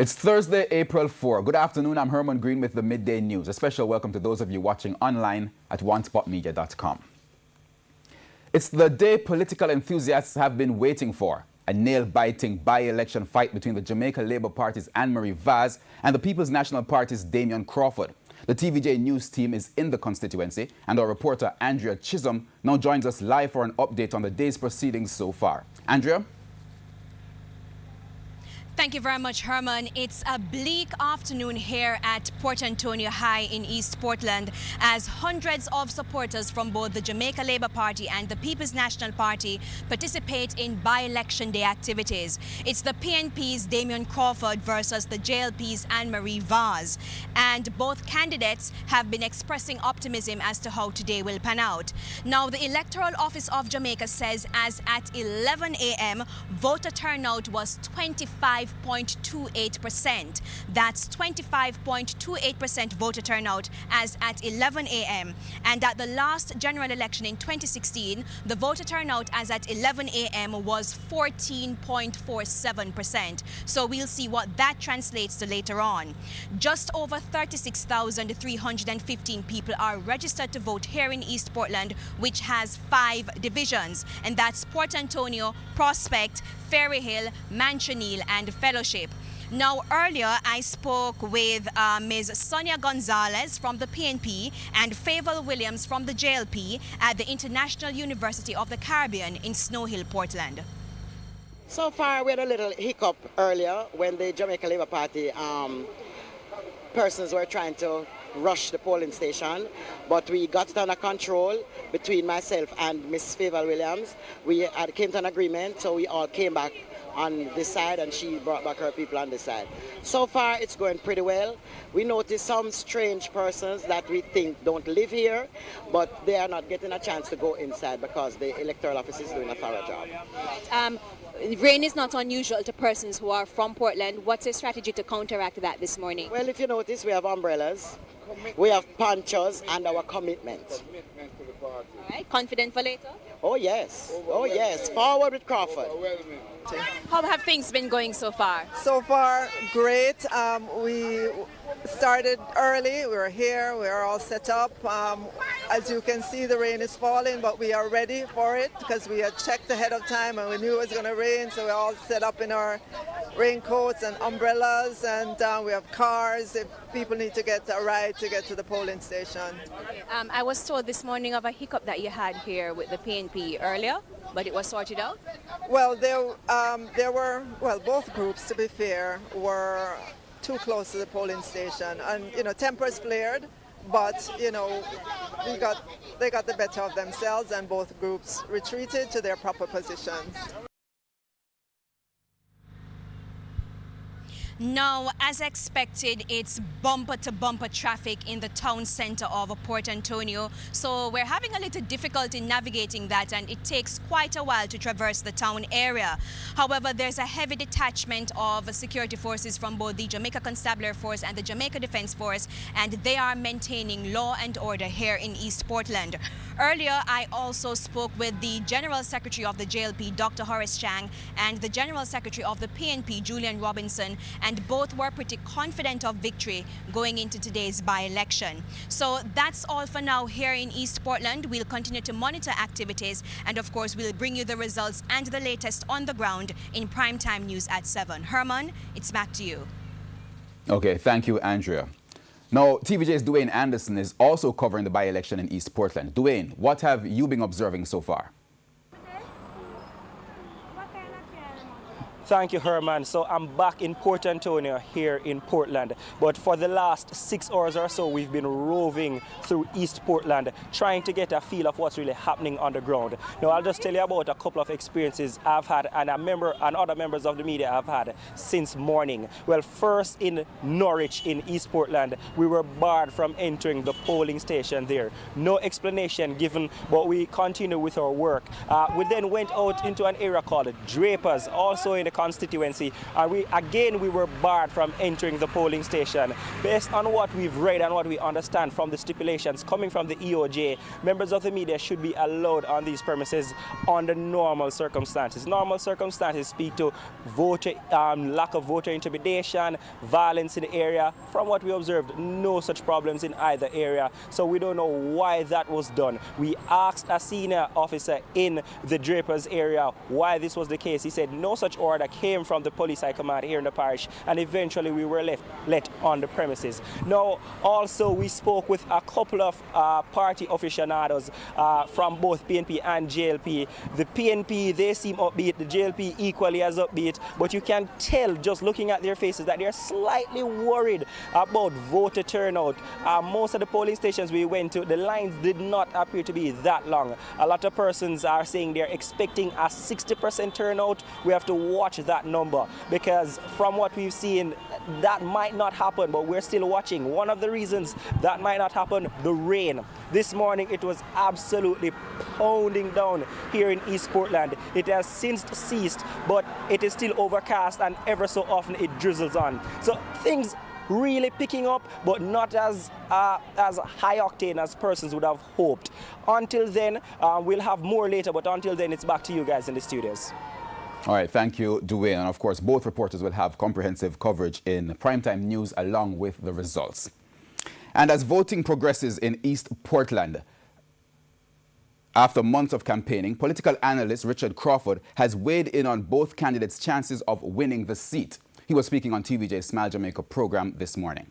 It's Thursday, April 4. Good afternoon, I'm Herman Green with the Midday News. A special welcome to those of you watching online at onespotmedia.com. It's the day political enthusiasts have been waiting for. A nail-biting by-election fight between the Jamaica Labour Party's Anne-Marie Vaz and the People's National Party's Damian Crawford. The TVJ news team is in the constituency, and our reporter Andrea Chisholm now joins us live for an update on the day's proceedings so far. Andrea? Thank you very much, Herman. It's a bleak afternoon here at Port Antonio High in East Portland as hundreds of supporters from both the Jamaica Labour Party and the People's National Party participate in by-election day activities. It's the PNP's Damian Crawford versus the JLP's Anne-Marie Vaz. And both candidates have been expressing optimism as to how today will pan out. Now, the Electoral Office of Jamaica says as at 11 a.m., voter turnout was 25.28%. That's 25.28% voter turnout as at 11 a.m. And at the last general election in 2016, the voter turnout as at 11 a.m. was 14.47%. So we'll see what that translates to later on. Just over 36,315 people are registered to vote here in East Portland, which has 5 divisions. And that's Port Antonio, Prospect, Ferry Hill, Manchonil, and Fellowship. Now, earlier I spoke with Ms. Sonia Gonzalez from the PNP and Favour Williams from the JLP at the International University of the Caribbean in Snow Hill, Portland. So far, we had a little hiccup earlier when the Jamaica Labour Party persons were trying to rush the polling station, but we got it under control between myself and Ms. Favour Williams. We came to an agreement, so we all came back on this side and she brought back her people on this side. So far, it's going pretty well. We noticed some strange persons that we think don't live here, but they are not getting a chance to go inside because the electoral office is doing a thorough job. Rain is not unusual to persons who are from Portland. What's a strategy to counteract that this morning? Well, if you notice, we have umbrellas, we have ponchos, and our commitment. All right, confident for later? Oh yes, oh yes, forward with Crawford. How have things been going so far? So far, great. We started early. We were here. We are all set up. As you can see, the rain is falling, but we are ready for it because we had checked ahead of time and we knew it was going to rain. So we're all set up in our raincoats and umbrellas, and we have cars if people need to get a ride to get to the polling station. I was told this morning of a hiccup that you had here with the PNP earlier, but it was sorted out? Well, there were, both groups, to be fair, were too close to the polling station, and tempers flared, but they got the better of themselves, and both groups retreated to their proper positions. Now, as expected, it's bumper-to-bumper traffic in the town center of Port Antonio. So we're having a little difficulty navigating that, and it takes quite a while to traverse the town area. However, there's a heavy detachment of security forces from both the Jamaica Constabulary Force and the Jamaica Defense Force, and they are maintaining law and order here in East Portland. Earlier, I also spoke with the General Secretary of the JLP, Dr. Horace Chang, and the General Secretary of the PNP, Julian Robinson, and both were pretty confident of victory going into today's by-election. So that's all for now here in East Portland. We'll continue to monitor activities, and of course we'll bring you the results and the latest on the ground in primetime news at 7. Herman, it's back to you. Okay, thank you, Andrea. Now, TVJ's Dwayne Anderson is also covering the by-election in East Portland. Dwayne, what have you been observing so far? Thank you, Herman. So I'm back in Port Antonio here in Portland. But for the last 6 hours or so, we've been roving through East Portland, trying to get a feel of what's really happening on the ground. Now, I'll just tell you about a couple of experiences I've had and other members of the media have had since morning. Well, first in Norwich in East Portland, we were barred from entering the polling station there. No explanation given, but we continue with our work. We then went out into an area called Drapers, also in the constituency, and we were barred from entering the polling station. Based on what we've read and what we understand from the stipulations coming from the EOJ, members of the media should be allowed on these premises under normal circumstances. Normal circumstances speak to lack of voter intimidation, violence in the area. From what we observed, no such problems in either area, so we don't know why that was done. We asked a senior officer in the Drapers area why this was the case. He said no such order came from the police high command here in the parish, and eventually we were let on the premises. Now, also we spoke with a couple of party aficionados from both PNP and JLP. The PNP, they seem upbeat, the JLP equally as upbeat, but you can tell just looking at their faces that they're slightly worried about voter turnout. Most of the polling stations we went to, the lines did not appear to be that long. A lot of persons are saying they're expecting a 60% turnout. We have to watch that number, because from what we've seen, that might not happen, but we're still watching. One of the reasons that might not happen, the rain. This morning it was absolutely pounding down here in East Portland. It has since ceased, but it is still overcast, and ever so often it drizzles on. So things really picking up, but not as high octane as persons would have hoped. Until then, we'll have more later, but until then, it's back to you guys in the studios. All right, thank you, Dwayne. And of course, both reporters will have comprehensive coverage in primetime news along with the results. And as voting progresses in East Portland, after months of campaigning, political analyst Richard Crawford has weighed in on both candidates' chances of winning the seat. He was speaking on TVJ's Smile Jamaica program this morning.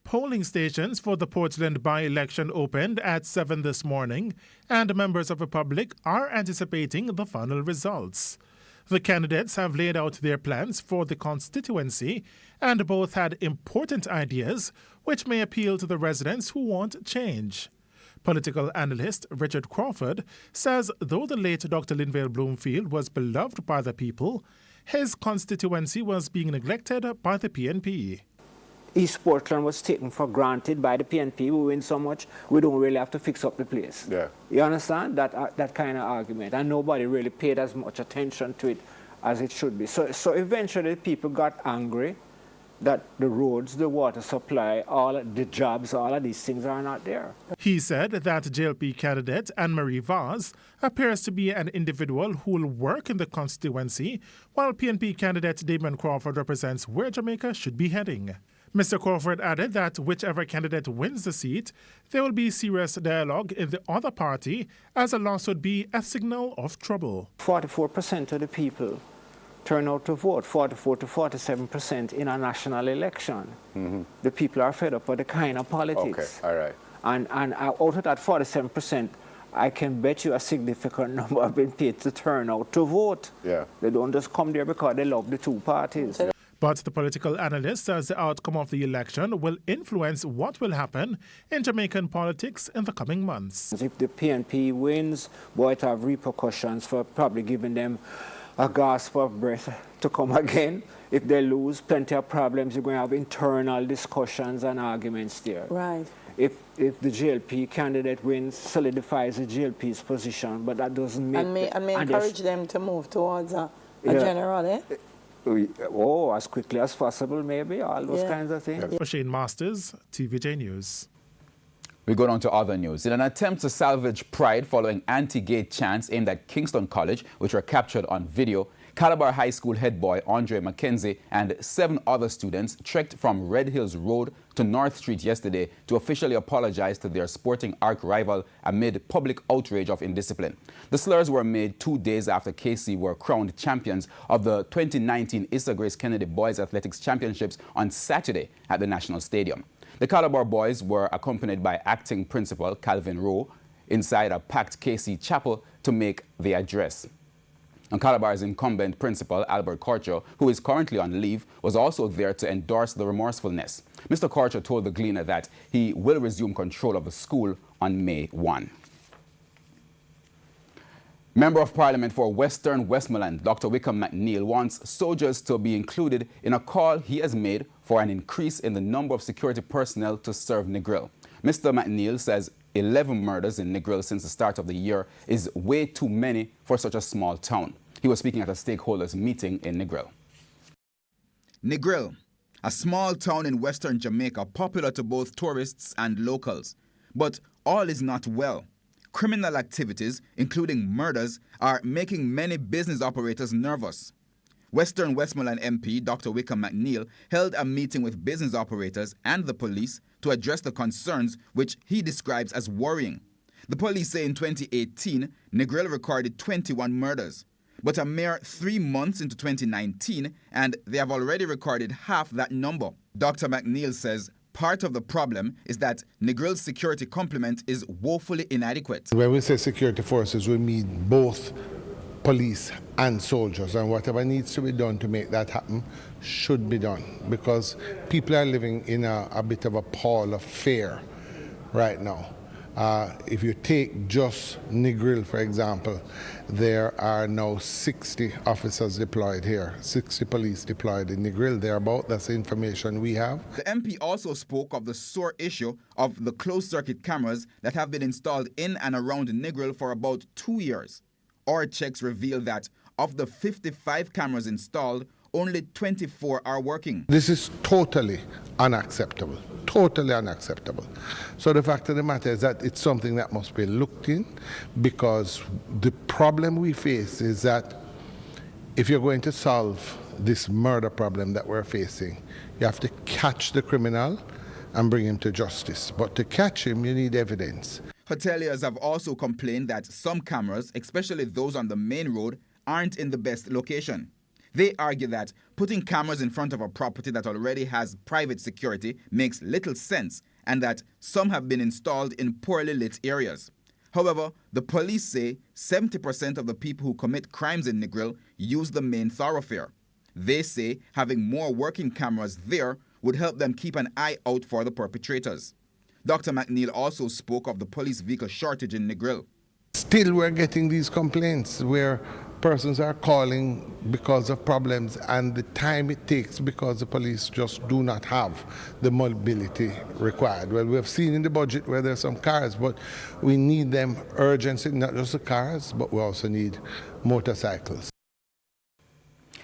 Polling stations for the Portland by-election opened at 7 this morning, and members of the public are anticipating the final results. The candidates have laid out their plans for the constituency, and both had important ideas which may appeal to the residents who want change. Political analyst Richard Crawford says though the late Dr. Linvale Bloomfield was beloved by the people, his constituency was being neglected by the PNP. East Portland was taken for granted by the PNP. We win so much, we don't really have to fix up the place. Yeah. You understand that kind of argument? And nobody really paid as much attention to it as it should be. So eventually people got angry that the roads, the water supply, all the jobs, all of these things are not there. He said that JLP candidate Anne-Marie Vaz appears to be an individual who will work in the constituency, while PNP candidate Damon Crawford represents where Jamaica should be heading. Mr. Crawford added that whichever candidate wins the seat, there will be serious dialogue in the other party, as a loss would be a signal of trouble. 44% of the people turn out to vote, 44 to 47% in a national election. Mm-hmm. The people are fed up with the kind of politics. Okay, all right. And out of that 47%, I can bet you a significant number have been paid to turn out to vote. Yeah. They don't just come there because they love the two parties. Yeah. But the political analyst says the outcome of the election will influence what will happen in Jamaican politics in the coming months. If the PNP wins, boy, it have repercussions for probably giving them a gasp of breath to come again. If they lose, plenty of problems. You're going to have internal discussions and arguments there. Right. If the JLP candidate wins, solidifies the JLP's position, but that doesn't make... And may encourage them to move towards a general, eh? Oh, as quickly as possible, maybe, all those kinds of things. For Shane Masters, TVJ News. We go on to other news. In an attempt to salvage pride following anti-gay chants aimed at Kingston College, which were captured on video, Calabar High School head boy Andre McKenzie and 7 other students trekked from Red Hills Road to North Street yesterday to officially apologize to their sporting arch-rival amid public outrage of indiscipline. The slurs were made 2 days after KC were crowned champions of the 2019 Issa Grace Kennedy Boys Athletics Championships on Saturday at the National Stadium. The Calabar boys were accompanied by acting principal Calvin Rowe inside a packed KC chapel to make the address. And Calabar's incumbent principal, Albert Corcho, who is currently on leave, was also there to endorse the remorsefulness. Mr. Corcho told the Gleaner that he will resume control of the school on May 1. Member of Parliament for Western Westmoreland, Dr. Wickham McNeil, wants soldiers to be included in a call he has made for an increase in the number of security personnel to serve Negril. Mr. McNeil says 11 murders in Negril since the start of the year is way too many for such a small town. He was speaking at a stakeholders meeting in Negril. Negril, a small town in western Jamaica, popular to both tourists and locals. But all is not well. Criminal activities, including murders, are making many business operators nervous. Western Westmoreland MP Dr. Wickham McNeil held a meeting with business operators and the police to address the concerns which he describes as worrying. The police say in 2018, Negril recorded 21 murders. But a mere 3 months into 2019, and they have already recorded half that number. Dr. McNeil says part of the problem is that Negril's security complement is woefully inadequate. When we say security forces, we mean both police and soldiers, and whatever needs to be done to make that happen should be done, because people are living in a bit of a pall of fear right now. If you take just Negril, for example, there are now 60 officers deployed here, 60 police deployed in Negril, thereabout. That's the information we have. The MP also spoke of the sore issue of the closed-circuit cameras that have been installed in and around Negril for about 2 years. Our checks reveal that of the 55 cameras installed, only 24 are working. This is totally unacceptable, totally unacceptable. So the fact of the matter is that it's something that must be looked in, because the problem we face is that if you're going to solve this murder problem that we're facing, you have to catch the criminal and bring him to justice. But to catch him, you need evidence. Hoteliers have also complained that some cameras, especially those on the main road, aren't in the best location. They argue that putting cameras in front of a property that already has private security makes little sense, and that some have been installed in poorly lit areas. However, the police say 70% of the people who commit crimes in Negril use the main thoroughfare. They say having more working cameras there would help them keep an eye out for the perpetrators. Dr. McNeil also spoke of the police vehicle shortage in Negril. Still, we're getting these complaints where persons are calling because of problems, and the time it takes because the police just do not have the mobility required. Well, we have seen in the budget where there's some cars, but we need them urgently, not just the cars, but we also need motorcycles.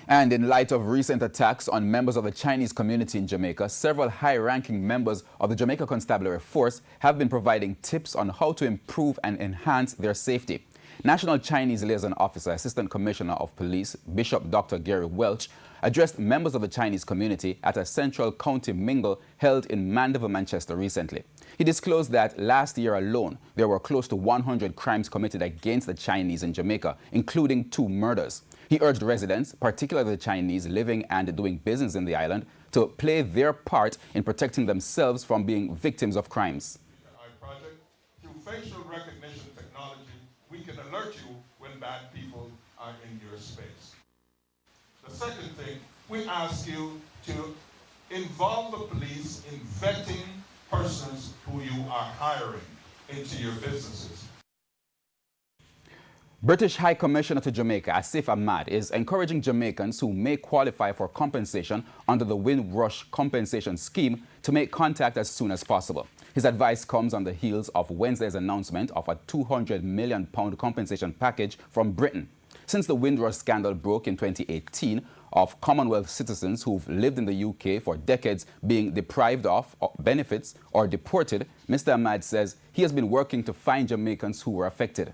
And in light of recent attacks on members of the Chinese community in Jamaica, several high-ranking members of the Jamaica Constabulary Force have been providing tips on how to improve and enhance their safety. National Chinese Liaison Officer, Assistant Commissioner of Police, Bishop Dr. Gary Welch, addressed members of the Chinese community at a Central County mingle held in Mandeville, Manchester recently. He disclosed that last year alone, there were close to 100 crimes committed against the Chinese in Jamaica, including 2 murders. He urged residents, particularly the Chinese living and doing business in the island, to play their part in protecting themselves from being victims of crimes. Through facial recognition technology, we can alert you when bad people are in your space. The second thing, we ask you to involve the police in vetting persons who you are hiring into your businesses. British High Commissioner to Jamaica, Asif Ahmad, is encouraging Jamaicans who may qualify for compensation under the Windrush Compensation scheme to make contact as soon as possible. His advice comes on the heels of Wednesday's announcement of a £200 million compensation package from Britain. Since the Windrush scandal broke in 2018, of Commonwealth citizens who've lived in the UK for decades being deprived of benefits or deported, Mr. Ahmad says he has been working to find Jamaicans who were affected.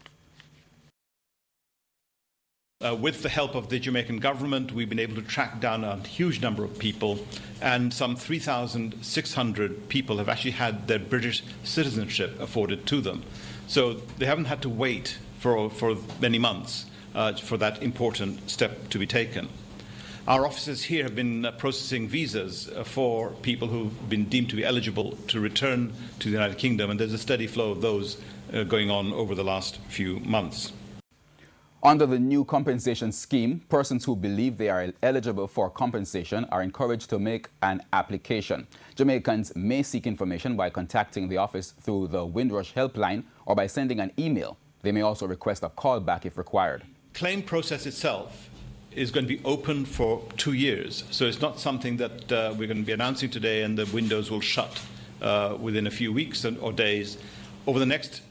With the help of the Jamaican government, we've been able to track down a huge number of people, and some 3,600 people have actually had their British citizenship afforded to them. So they haven't had to wait for many months for that important step to be taken. Our offices here have been processing visas for people who've been deemed to be eligible to return to the United Kingdom, and there's a steady flow of those going on over the last few months. Under the new compensation scheme, persons who believe they are eligible for compensation are encouraged to make an application. Jamaicans may seek information by contacting the office through the Windrush helpline or by sending an email. They may also request a callback if required. Claim process itself is going to be open for 2 years, so it's not something that we're going to be announcing today and the windows will shut within a few weeks or days. Over the next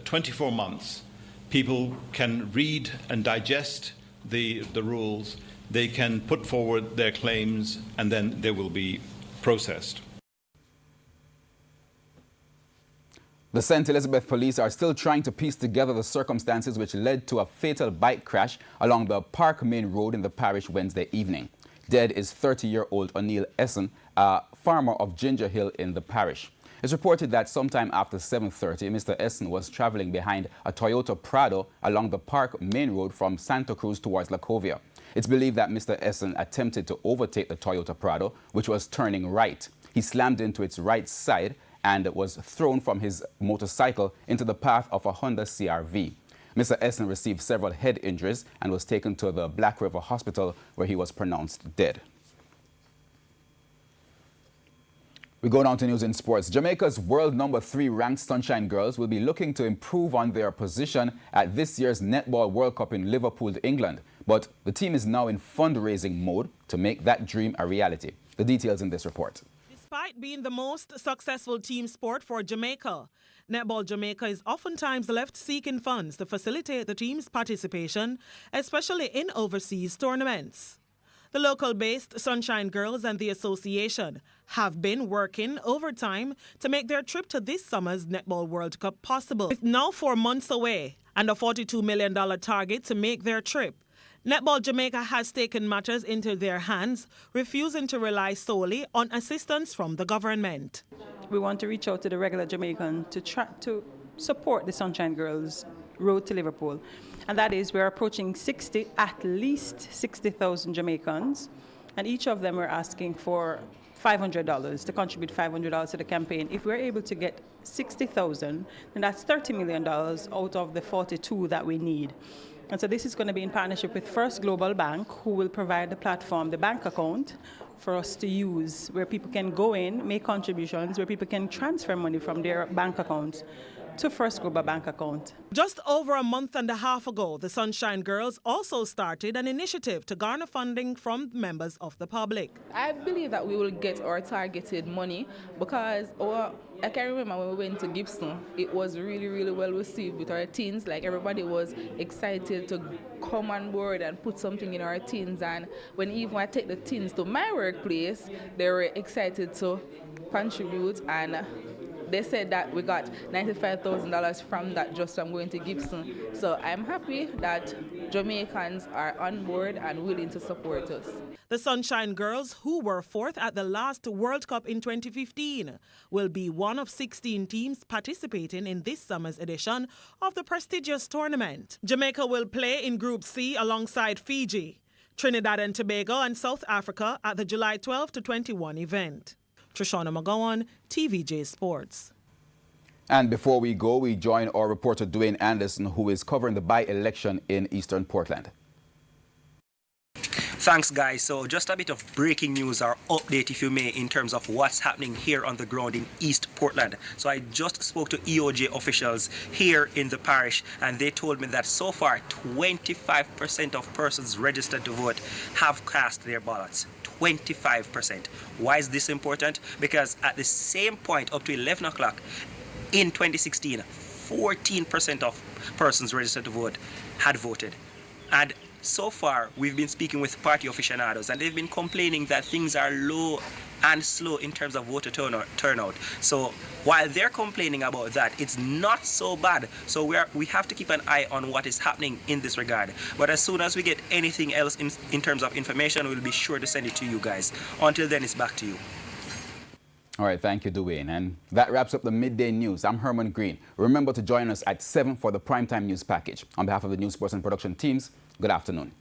24 months, people can read and digest the rules they can put forward their claims and then they will be processed. The St. Elizabeth police are still trying to piece together the circumstances which led to a fatal bike crash along the Park Main Road in the parish Wednesday evening. Dead is 30-year-old O'Neill Essen, a farmer of Ginger Hill in the parish. It's reported that sometime after 7:30, Mr. Essen was traveling behind a Toyota Prado along the Park Main Road from Santa Cruz towards Lacovia. It's believed that Mr. Essen attempted to overtake the Toyota Prado, which was turning right. He slammed into its right side and was thrown from his motorcycle into the path of a Honda CR-V. Mr. Essen received several head injuries and was taken to the Black River Hospital, where he was pronounced dead. We go down to news in sports. Jamaica's world number 3 ranked Sunshine Girls will be looking to improve on their position at this year's Netball World Cup in Liverpool, England. But the team is now in fundraising mode to make that dream a reality. The details in this report. Despite being the most successful team sport for Jamaica, Netball Jamaica is oftentimes left seeking funds to facilitate the team's participation, especially in overseas tournaments. The local-based Sunshine Girls and the association have been working overtime to make their trip to this summer's Netball World Cup possible. With now 4 months away and a $42 million target to make their trip, Netball Jamaica has taken matters into their hands, refusing to rely solely on assistance from the government. We want to reach out to the regular Jamaican to try to support the Sunshine Girls' road to Liverpool. And that is, we're approaching at least 60,000 Jamaicans, and each of them are asking for $500 to contribute $500 to the campaign. If we're able to get 60,000, then that's $30 million out of the 42 that we need. And so this is going to be in partnership with First Global Bank, who will provide the platform, the bank account, for us to use, where people can go in, make contributions, where people can transfer money from their bank account to First Global Bank account. Just over a month and a half ago, the Sunshine Girls also started an initiative to garner funding from members of the public. I believe that we will get our targeted money because I can remember when we went to Gibson, it was really, really well received with our teens. Like, everybody was excited to come on board and put something in our teens. And when even I take the teens to my workplace, they were excited to contribute, and they said that we got $95,000 from that just from going to Gibson. So I'm happy that Jamaicans are on board and willing to support us. The Sunshine Girls, who were 4th at the last World Cup in 2015, will be one of 16 teams participating in this summer's edition of the prestigious tournament. Jamaica will play in Group C alongside Fiji, Trinidad and Tobago and South Africa at the July 12 to 21 event. Trishana McGowan, TVJ Sports. And before we go, we join our reporter Dwayne Anderson, who is covering the by-election in Eastern Portland. Thanks, guys. So just a bit of breaking news or update, if you may, in terms of what's happening here on the ground in East Portland. So I just spoke to EOJ officials here in the parish, and they told me that so far 25% of persons registered to vote have cast their ballots. 25%. Why is this important? Because at the same point, up to 11 o'clock in 2016, 14% of persons registered to vote had voted. And so far, we've been speaking with party aficionados, and they've been complaining that things are low and slow in terms of voter turnout. So while they're complaining about that, it's not so bad. So we have to keep an eye on what is happening in this regard. But as soon as we get anything else in terms of information, we'll be sure to send it to you guys. Until then, it's back to you. All right, thank you, Dwayne. And that wraps up the Midday News. I'm Herman Green. Remember to join us at 7 for the Primetime News Package. On behalf of the News Sports and Production teams, good afternoon.